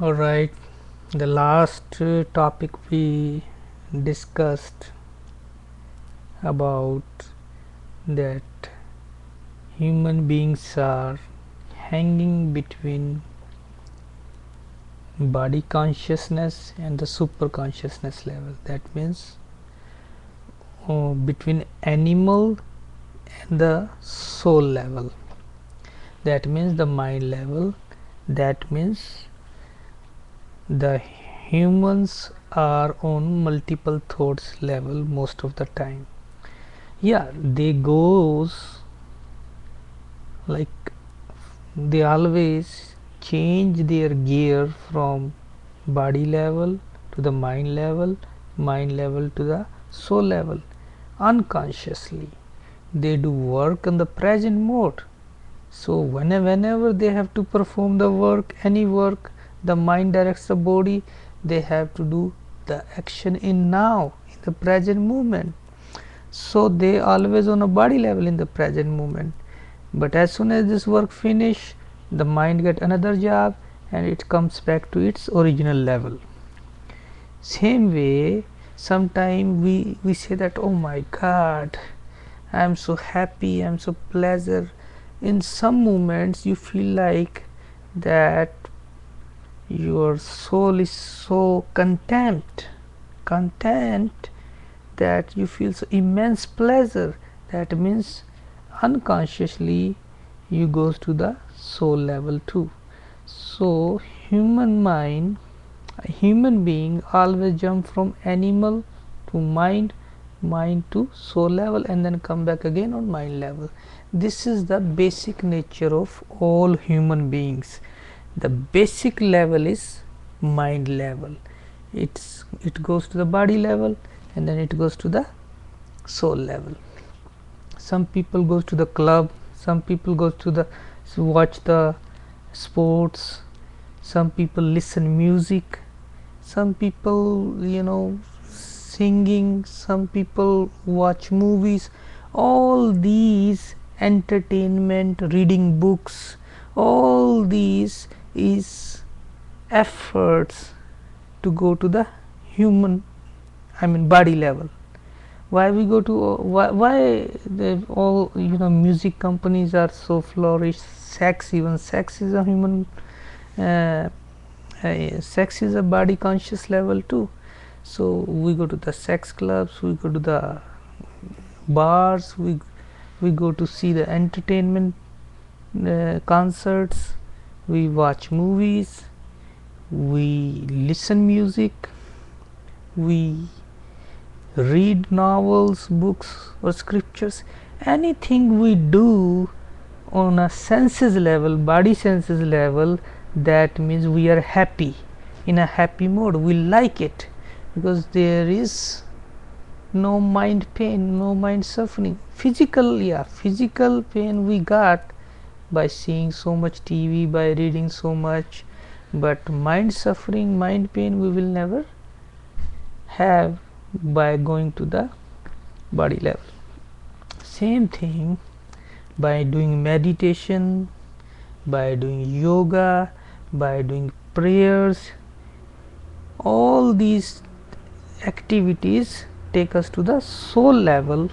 All right, the last topic we discussed about that human beings are hanging between body consciousness and the super consciousness level. That means between animal and the soul level. That means the mind level. That means the humans are on multiple thoughts level most of the time. Yeah, they goes like they always change their gear from body level to the mind level to the soul level unconsciously. They do work in the present mode. So whenever they have to perform the work, any work, the mind directs the body. They have to do the action in now, in the present moment. So they always on a body level in the present moment. But as soon as this work finish, the mind get another job and it comes back to its original level. Same way, sometime we say that, oh my god, I am so happy, I am so pleasure. In some moments you feel like that your soul is so content that you feel so immense pleasure. That means unconsciously you goes to the soul level too. So human mind, a human being always jump from animal to mind to soul level and then come back again on mind level. This is the basic nature of all human beings. The basic level is mind level. It goes to the body level and then it goes to the soul level. Some people goes to the club, some people goes to the watch the sports, some people listen music, some people singing, some people watch movies. All these entertainment, reading books, all these is efforts to go to the human, body level. Why we go to why the all music companies are so flourished? Even sex is a human, uh, sex is a body conscious level too. So we go to the sex clubs, we go to the bars, we go to see the entertainment concerts, we watch movies, we listen music, we read novels, books or scriptures. Anything we do on a senses level, body senses level, that means we are happy, in a happy mode, we like it, because there is no mind pain, no mind suffering. Physical pain we got by seeing so much TV, by reading so much, but mind suffering, mind pain we will never have by going to the body level. Same thing by doing meditation, by doing yoga, by doing prayers. All these activities take us to the soul level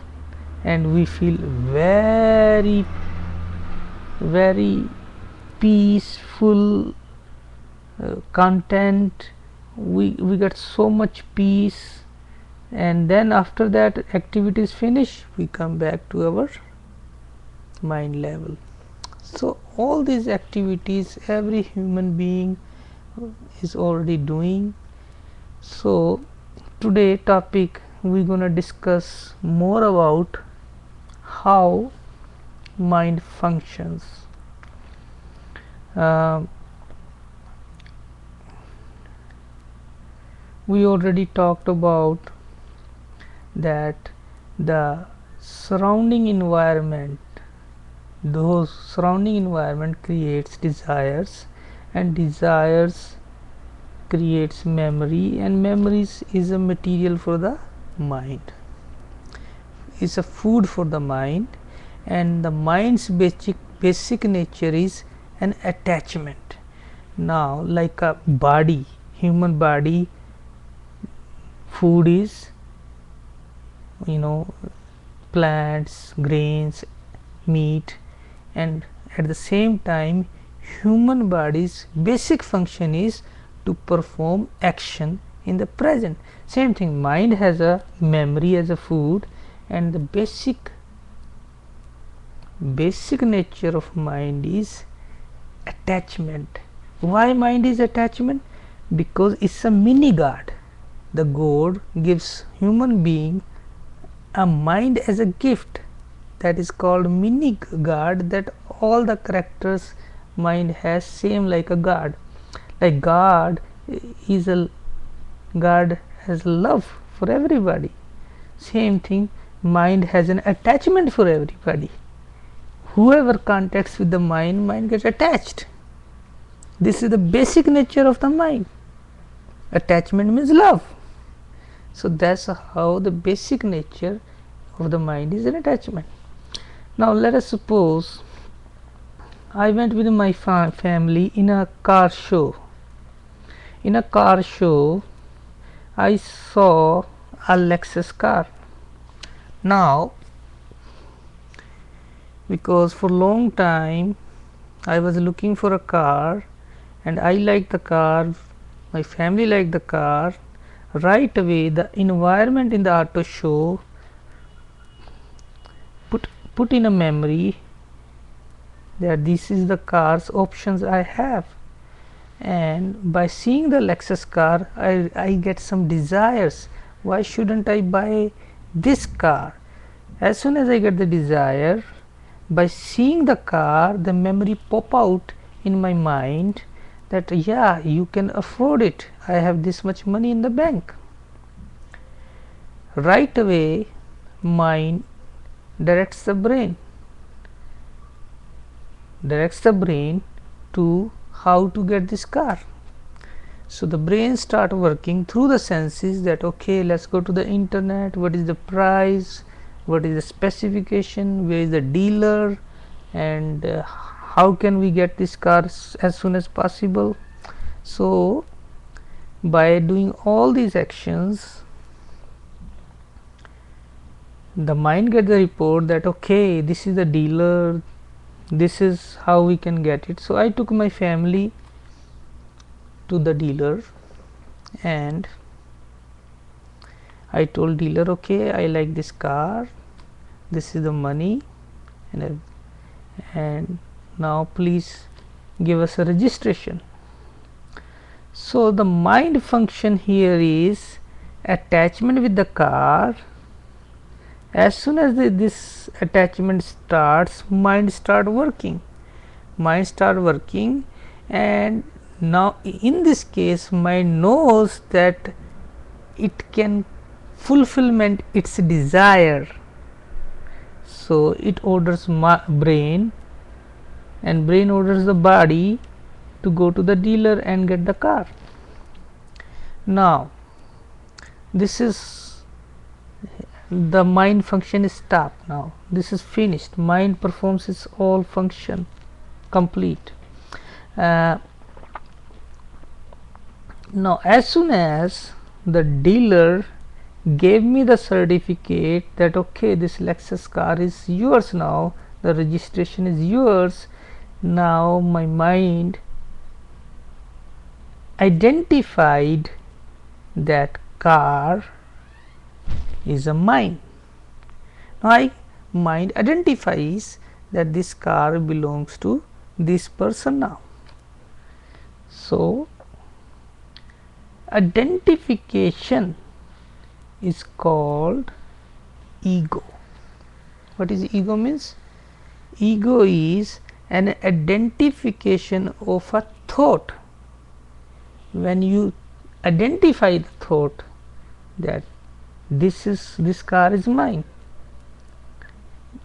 and we feel very peaceful, content. We get so much peace, and then after that activities finish, we come back to our mind level. So all these activities every human being is already doing. So today topic we're gonna discuss more about how mind functions. We already talked about that the surrounding environment, those surrounding environment creates desires, and desires creates memory, and memories is a material for the mind, is a food for the mind, and the mind's basic nature is an attachment. Now, like a body, human body, food is, plants, grains, meat, and at the same time human body's basic function is to perform action in the present. Same thing, mind has a memory as a food, and the basic nature of mind is attachment. Why mind is attachment? Because it's a mini god. The god gives human being a mind as a gift, that is called mini god, that all the characters mind has same like a god. Like god has love for everybody. Same thing, mind has an attachment for everybody. Whoever contacts with the mind gets attached. This is the basic nature of the mind. Attachment means love. So that's how the basic nature of the mind is an attachment. Now let us suppose I went with my family in a car show. In a car show, I saw a Lexus car. Now, because for long time I was looking for a car and I liked the car, my family liked the car, right away the environment in the auto show put in a memory that this is the car's options I have, and by seeing the Lexus car I get some desires. Why shouldn't I buy this car? As soon as I get the desire, by seeing the car, the memory pop out in my mind that yeah, you can afford it, I have this much money in the bank. Right away mind directs the brain to how to get this car. So the brain start working through the senses that okay, let's go to the internet, what is the price, what is the specification, where is the dealer, and how can we get this car as soon as possible. So by doing all these actions, the mind gets the report that okay, this is the dealer, this is how we can get it. So I took my family to the dealer and I told dealer, okay, I like this car, this is the money, and now please give us a registration. So the mind function here is attachment with the car. As soon as this attachment starts, mind start working, and now in this case mind knows that it can fulfillment its desire. So it orders brain, and brain orders the body to go to the dealer and get the car. Now this is the mind function is stopped. Now this is finished, mind performs its all function complete. Now as soon as the dealer gave me the certificate that okay, this Lexus car is yours, now the registration is yours, now my mind identified that car is a mine. Now mind identifies that this car belongs to this person now. So identification is called ego. What is ego means? Ego is an identification of a thought. When you identify the thought that this car is mine,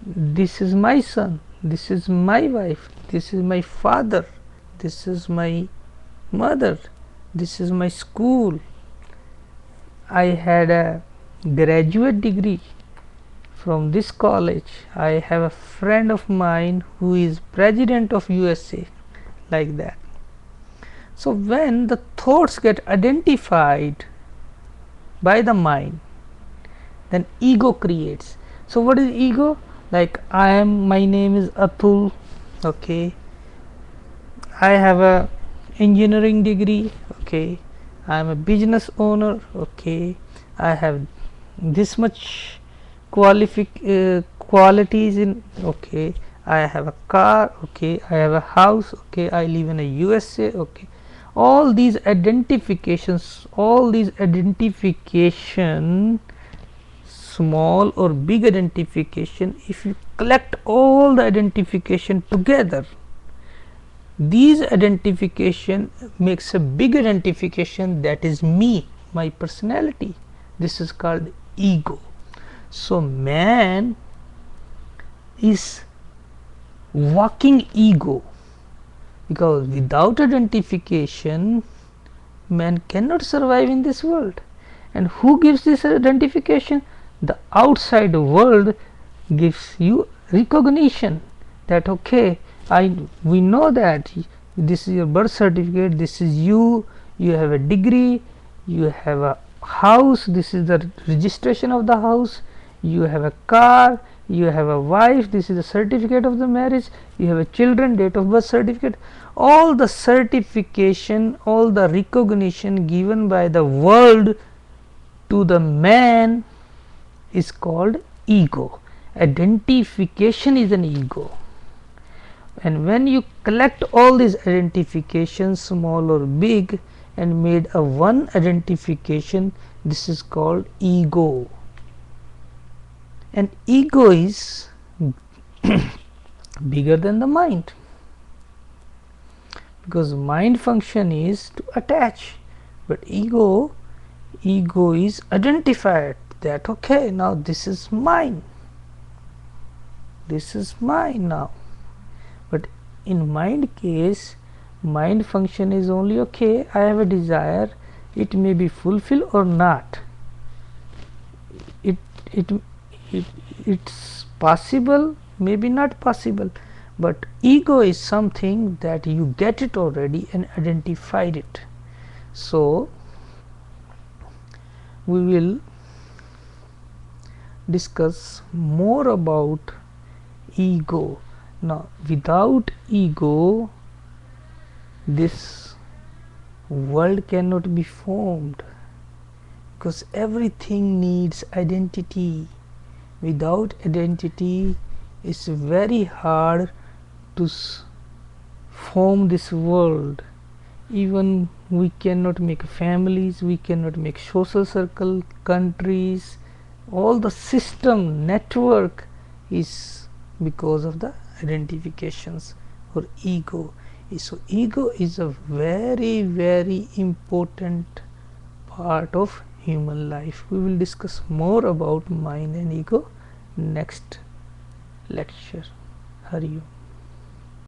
this is my son, this is my wife, this is my father, this is my mother, this is my school, I had a graduate degree from this college, I have a friend of mine who is president of USA, like that. So when the thoughts get identified by the mind, then ego creates. So what is ego? Like my name is Atul, okay, I have a engineering degree, okay, I am a business owner, okay, I have this much qualities in, okay, I have a car, okay, I have a house, okay, I live in a USA, okay. All these identifications, small or big identification, if you collect all the identification together, these identification makes a big identification, that is me, my personality. This is called ego. So man is walking ego, because without identification man cannot survive in this world. And who gives this identification? The outside world gives you recognition, that okay, we know that this is your birth certificate, this is you, you have a degree, you have a house, this is the registration of the house, you have a car, you have a wife, this is the certificate of the marriage, you have a children, date of birth certificate. All the certification, all the recognition given by the world to the man is called ego. Identification is an ego. And when you collect all these identifications, small or big, and made a one identification, this is called ego. And ego is bigger than the mind, because mind function is to attach, but ego is identified, that okay, now this is mine, this is mine now. But in mind case, mind function is only okay, I have a desire, it may be fulfilled or not, it's possible, maybe not possible. But ego is something that you get it already and identified it. So we will discuss more about ego. Now without ego, this world cannot be formed, because everything needs identity. Without identity, it's very hard to form this world. Even we cannot make families, we cannot make social circle, countries, all the system network is because of the identifications or ego. So ego is a very, very important part of human life. We will discuss more about mind and ego next lecture. Hari Om.